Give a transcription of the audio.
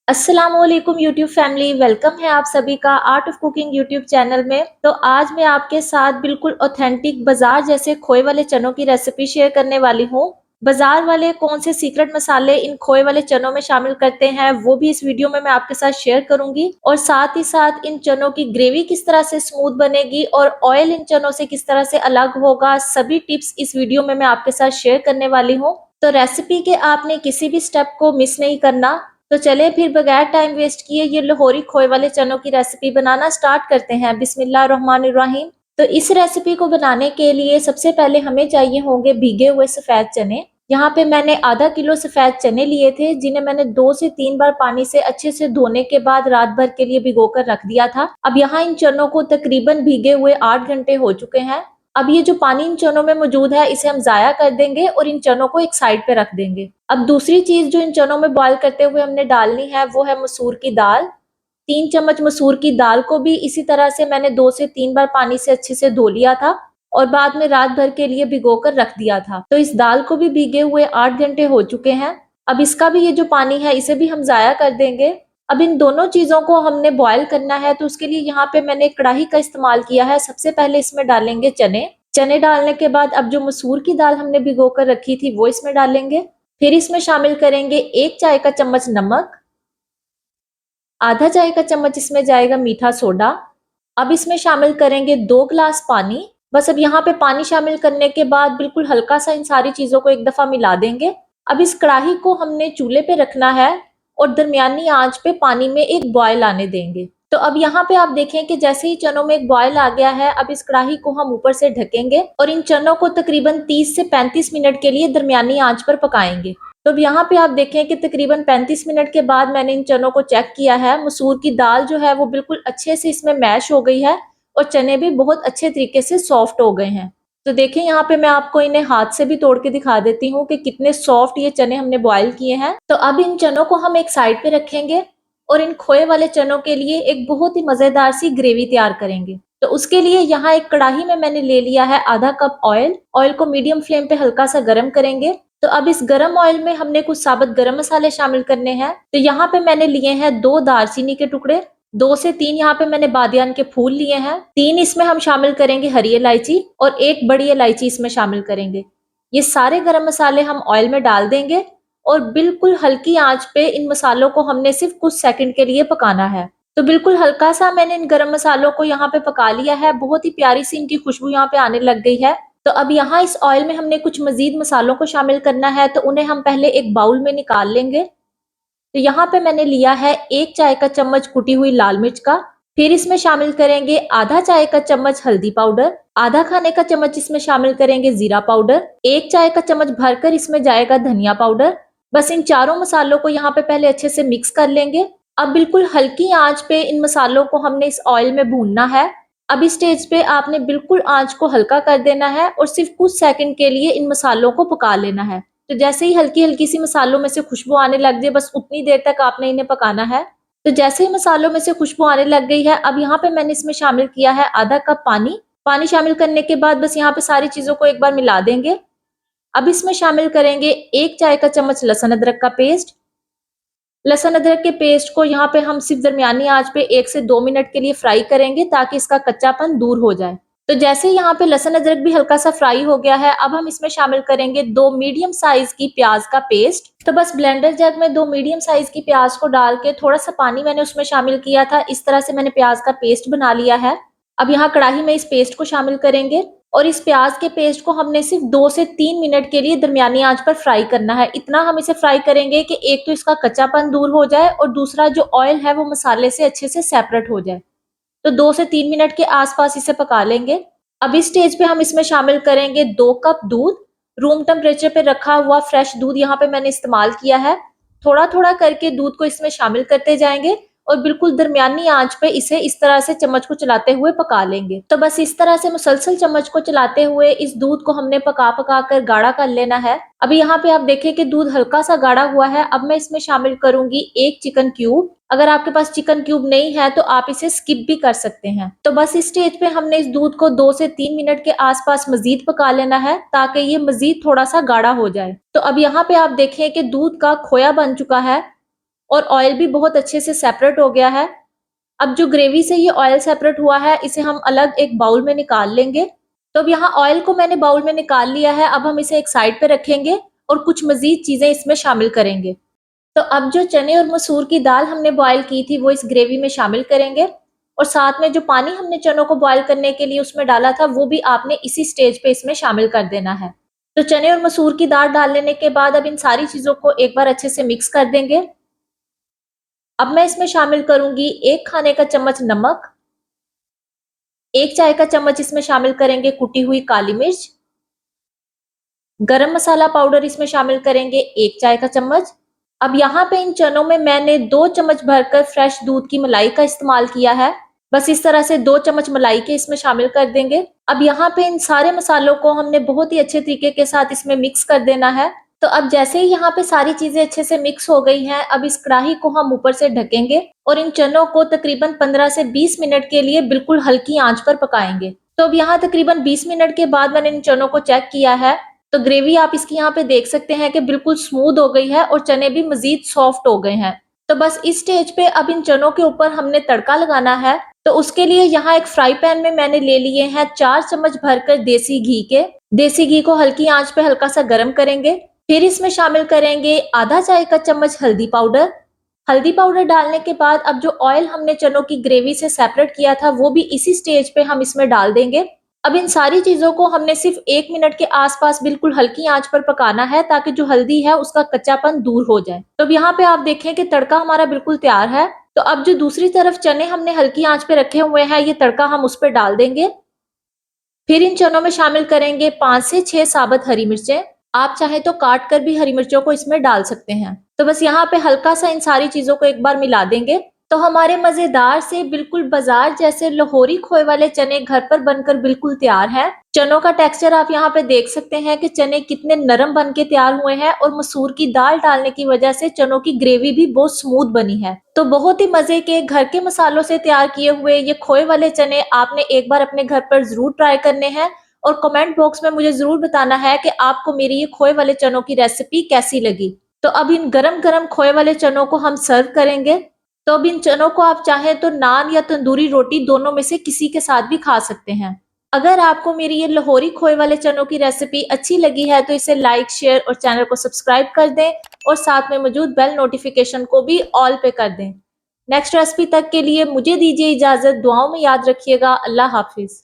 अस्सलामुअलैकुम YouTube family, welcome है आप सभी का art of cooking YouTube channel में। तो आज मैं आपके साथ बिल्कुल ऑथेंटिक बाजार जैसे खोए वाले चनों की रेसिपी शेयर करने वाली हूँ। बाजार वाले कौन से सीक्रेट मसाले इन खोए वाले चनों में शामिल करते हैं वो भी इस वीडियो में मैं आपके साथ शेयर करूंगी, और साथ ही साथ इन चनों की ग्रेवी किस तरह से स्मूथ बनेगी और ऑयल इन चनों से किस तरह से अलग होगा, सभी टिप्स इस वीडियो में मैं आपके साथ शेयर करने वाली हूँ। तो रेसिपी के आपने किसी भी स्टेप को मिस नहीं करना। तो चले फिर बगैर टाइम वेस्ट किए ये लाहौरी खोए वाले चनों की रेसिपी बनाना स्टार्ट करते हैं। बिस्मिल्लाहिर्रहमानिर्रहीम। तो इस रेसिपी को बनाने के लिए सबसे पहले हमें चाहिए होंगे भीगे हुए सफेद चने। यहाँ पे मैंने आधा किलो सफेद चने लिए थे, जिन्हें मैंने 2 से 3 बार पानी से अच्छे से धोने के बाद रात भर के लिए भिगोकर रख दिया था। अब यहाँ इन चनों को तकरीबन भीगे हुए 8 घंटे हो चुके हैं। अब ये जो पानी इन चनों में मौजूद है इसे हम ज़ाया कर देंगे और इन चनों को एक साइड पे रख देंगे। अब दूसरी चीज़ जो इन चनों में बॉयल करते हुए हमने डालनी है वो है मसूर की दाल। 3 चम्मच मसूर की दाल को भी इसी तरह से मैंने 2 से 3 बार पानी से अच्छे से धो लिया था और बाद में रात भर के लिए भिगोकर रख दिया था। तो इस दाल को भी भीगे हुए 8 घंटे हो चुके हैं। अब इसका भी ये जो पानी है इसे भी हम ज़ाया कर देंगे। अब इन दोनों चीज़ों को हमने बॉयल करना है, तो उसके लिए यहाँ पे मैंने एक कढ़ाई का इस्तेमाल किया है। सबसे पहले इसमें डालेंगे चने। चने डालने के बाद अब जो मसूर की दाल हमने भिगोकर रखी थी वो इसमें डालेंगे। फिर इसमें शामिल करेंगे 1 चाय का चम्मच नमक, आधा चाय का चम्मच इसमें जाएगा मीठा सोडा। अब इसमें शामिल करेंगे 2 गिलास पानी। बस अब यहाँ पे पानी शामिल करने के बाद बिल्कुल हल्का सा इन सारी चीजों को एक दफा मिला देंगे। अब इस कढ़ाई को हमने चूल्हे पे रखना है और दरमियानी आंच पे पानी में एक बॉयल आने देंगे। तो अब यहाँ पे आप देखें कि जैसे ही चनों में एक बॉयल आ गया है, अब इस कढ़ाई को हम ऊपर से ढकेंगे और इन चनों को तकरीबन 30 से 35 मिनट के लिए दरमियानी आंच पर पकाएंगे। तो अब यहाँ पे आप देखें कि तकरीबन 35 मिनट के बाद मैंने इन चनों को चेक किया है। मसूर की दाल जो है वो बिल्कुल अच्छे से इसमें मैश हो गई है और चने भी बहुत अच्छे तरीके से सॉफ्ट हो गए हैं। तो देखिए यहाँ पे मैं आपको इन्हें हाथ से भी तोड़ के दिखा देती हूँ कि कितने सॉफ्ट ये चने हमने बॉयल किए हैं। तो अब इन चनों को हम एक साइड पे रखेंगे और इन खोए वाले चनों के लिए एक बहुत ही मजेदार सी ग्रेवी तैयार करेंगे। तो उसके लिए यहाँ एक कढ़ाई में मैंने ले लिया है आधा कप ऑयल। ऑयल को मीडियम फ्लेम पे हल्का सा गर्म करेंगे। तो अब इस गरम ऑयल में हमने कुछ साबुत गरम मसाले शामिल करने हैं। तो यहाँ पे मैंने लिए हैं 2 दालचीनी के टुकड़े, 2 से 3 यहाँ पे मैंने बादियान के फूल लिए हैं, 3 इसमें हम शामिल करेंगे हरी इलायची और 1 बड़ी इलायची इसमें शामिल करेंगे। ये सारे गरम मसाले हम ऑयल में डाल देंगे और बिल्कुल हल्की आंच पे इन मसालों को हमने सिर्फ कुछ सेकंड के लिए पकाना है। तो बिल्कुल हल्का सा मैंने इन गरम मसालों को यहाँ पे पका लिया है। बहुत ही प्यारी सी इनकी खुशबू यहाँ पे आने लग गई है। तो अब यहाँ इस ऑयल में हमने कुछ मजीद मसालों को शामिल करना है, तो उन्हें हम पहले एक बाउल में निकाल लेंगे। तो यहाँ पे मैंने लिया है 1 चाय का चम्मच कुटी हुई लाल मिर्च का। फिर इसमें शामिल करेंगे आधा चाय का चम्मच हल्दी पाउडर, आधा खाने का चम्मच इसमें शामिल करेंगे जीरा पाउडर, 1 चाय का चम्मच भरकर इसमें जाएगा धनिया पाउडर। बस इन चारों मसालों को यहाँ पे पहले अच्छे से मिक्स कर लेंगे। अब बिल्कुल हल्की आंच पे इन मसालों को हमने इस ऑयल में भूनना है। अब इस स्टेज पे आपने बिल्कुल आंच को हल्का कर देना है और सिर्फ कुछ सेकंड के लिए इन मसालों को पका लेना है। तो जैसे ही हल्की हल्की सी मसालों में से खुशबू आने लग जाए, बस उतनी देर तक आपने इन्हें पकाना है। तो जैसे ही मसालों में से खुशबू आने लग गई है, अब यहाँ पे मैंने इसमें शामिल किया है आधा कप पानी। पानी शामिल करने के बाद बस यहाँ पे सारी चीजों को एक बार मिला देंगे। अब इसमें शामिल करेंगे 1 चाय का चम्मच लहसुन अदरक का पेस्ट। लहसुन अदरक के पेस्ट को यहाँ पे हम सिर्फ दरमियानी आंच पे 1 से 2 मिनट के लिए फ्राई करेंगे ताकि इसका कच्चापन दूर हो जाए। तो जैसे यहाँ पे लहसुन अदरक भी हल्का सा फ्राई हो गया है, अब हम इसमें शामिल करेंगे 2 मीडियम साइज की प्याज का पेस्ट। तो बस ब्लेंडर जग में 2 मीडियम साइज की प्याज को डाल के थोड़ा सा पानी मैंने उसमें शामिल किया था। इस तरह से मैंने प्याज का पेस्ट बना लिया है। अब यहाँ कढ़ाई में इस पेस्ट को शामिल करेंगे और इस प्याज के पेस्ट को हमने सिर्फ 2 से 3 मिनट के लिए दरमियानी आंच पर फ्राई करना है। इतना हम इसे फ्राई करेंगे कि एक तो इसका कच्चापन दूर हो जाए और दूसरा जो ऑयल है वो मसाले से अच्छे से सेपरेट हो जाए। तो 2 से 3 मिनट के आसपास इसे पका लेंगे। अब इस स्टेज पे हम इसमें शामिल करेंगे 2 कप दूध। रूम टेम्परेचर पे रखा हुआ फ्रेश दूध यहाँ पे मैंने इस्तेमाल किया है। थोड़ा थोड़ा करके दूध को इसमें शामिल करते जाएंगे और बिल्कुल दरमियानी आंच पे इसे इस तरह से चम्मच को चलाते हुए पका लेंगे। तो बस इस तरह से मुसलसल चम्मच को चलाते हुए इस दूध को हमने पका पका कर गाढ़ा कर लेना है। अभी यहाँ पे आप देखें कि दूध हल्का सा गाढ़ा हुआ है। अब मैं इसमें शामिल करूंगी 1 चिकन क्यूब। अगर आपके पास चिकन क्यूब नहीं है तो आप इसे स्किप भी कर सकते हैं। तो बस इस स्टेज पे हमने इस दूध को 2 से 3 मिनट के आसपास मजीद पका लेना है ताकि ये मजीद थोड़ा सा गाढ़ा हो जाए। तो अब यहाँ पे आप देखें कि दूध का खोया बन चुका है। और ऑयल भी बहुत अच्छे से सेपरेट हो गया है। अब जो ग्रेवी से ये ऑयल सेपरेट हुआ है, इसे हम अलग एक बाउल में निकाल लेंगे। तो अब यहाँ ऑयल को मैंने बाउल में निकाल लिया है। अब हम इसे एक साइड पे रखेंगे और कुछ मज़ीद चीज़ें इसमें शामिल करेंगे। तो अब जो चने और मसूर की दाल हमने बॉयल की थी, वो इस ग्रेवी में शामिल करेंगे और साथ में जो पानी हमने चनों को बॉयल करने के लिए उसमें डाला था, वो भी आपने इसी स्टेज पे इसमें शामिल कर देना है। तो चने और मसूर की दाल डाल लेने के बाद अब इन सारी चीज़ों को एक बार अच्छे से मिक्स कर देंगे। अब मैं इसमें शामिल करूँगी 1 खाने का चम्मच नमक, 1 चाय का चम्मच इसमें शामिल करेंगे कुटी हुई काली मिर्च, गरम मसाला पाउडर इसमें शामिल करेंगे 1 चाय का चम्मच। अब यहाँ पे इन चनों में मैंने 2 चम्मच भरकर फ्रेश दूध की मलाई का इस्तेमाल किया है। बस इस तरह से 2 चम्मच मलाई के इसमें शामिल कर देंगे। अब यहाँ पे इन सारे मसालों को हमने बहुत ही अच्छे तरीके के साथ इसमें मिक्स कर देना है। तो अब जैसे ही यहाँ पे सारी चीजें अच्छे से मिक्स हो गई हैं, अब इस कढ़ाई को हम ऊपर से ढकेंगे और इन चनों को तकरीबन 15 से 20 मिनट के लिए बिल्कुल हल्की आंच पर पकाएंगे। तो अब यहाँ तकरीबन 20 मिनट के बाद मैंने इन चनों को चेक किया है। तो ग्रेवी आप इसकी यहाँ पे देख सकते हैं कि बिल्कुल स्मूथ हो गई है और चने भी मजीद सॉफ्ट हो गए हैं। तो बस इस स्टेज पे अब इन चनों के ऊपर हमने तड़का लगाना है। तो उसके लिए यहाँ एक फ्राई पैन में मैंने ले लिए हैं 4 चम्मच भरकर देसी घी के। देसी घी को हल्की आंच पे हल्का सा गर्म करेंगे। फिर इसमें शामिल करेंगे आधा चाय का चम्मच हल्दी पाउडर। हल्दी पाउडर डालने के बाद अब जो ऑयल हमने चनों की ग्रेवी से सेपरेट किया था, वो भी इसी स्टेज पे हम इसमें डाल देंगे। अब इन सारी चीजों को हमने सिर्फ 1 मिनट के आसपास बिल्कुल हल्की आंच पर पकाना है, ताकि जो हल्दी है उसका कच्चापन दूर हो जाए। तो अब यहाँ पे आप देखें कि तड़का हमारा बिल्कुल तैयार है। तो अब जो दूसरी तरफ चने हमने हल्की आंच पे रखे हुए हैं, ये तड़का हम उस पर डाल देंगे। फिर इन चनों में शामिल करेंगे 5 से 6 साबुत हरी मिर्चें। आप चाहे तो काट कर भी हरी मिर्चों को इसमें डाल सकते हैं। तो बस यहाँ पे हल्का सा इन सारी चीजों को एक बार मिला देंगे। तो हमारे मजेदार से बिल्कुल बाजार जैसे लाहौरी खोए वाले चने घर पर बनकर बिल्कुल तैयार हैं। चनों का टेक्सचर आप यहाँ पे देख सकते हैं कि चने कितने नरम बन के तैयार हुए हैं और मसूर की दाल डालने की वजह से चनों की ग्रेवी भी बहुत स्मूथ बनी है। तो बहुत ही मजे के घर के मसालों से तैयार किए हुए ये खोए वाले चने आपने एक बार अपने घर पर जरूर ट्राई करने हैं और कमेंट बॉक्स में मुझे जरूर बताना है कि आपको मेरी ये खोए वाले चनों की रेसिपी कैसी लगी। तो अब इन गरम गरम खोए वाले चनों को हम सर्व करेंगे। तो अब इन चनों को आप चाहें तो नान या तंदूरी रोटी दोनों में से किसी के साथ भी खा सकते हैं। अगर आपको मेरी ये लाहौरी खोए वाले चनों की रेसिपी अच्छी लगी है तो इसे लाइक, शेयर और चैनल को सब्सक्राइब कर दें और साथ में मौजूद बेल नोटिफिकेशन को भी ऑल पे कर दें। नेक्स्ट रेसिपी तक के लिए मुझे दीजिए इजाजत। दुआओं में याद रखिएगा। अल्लाह हाफिज।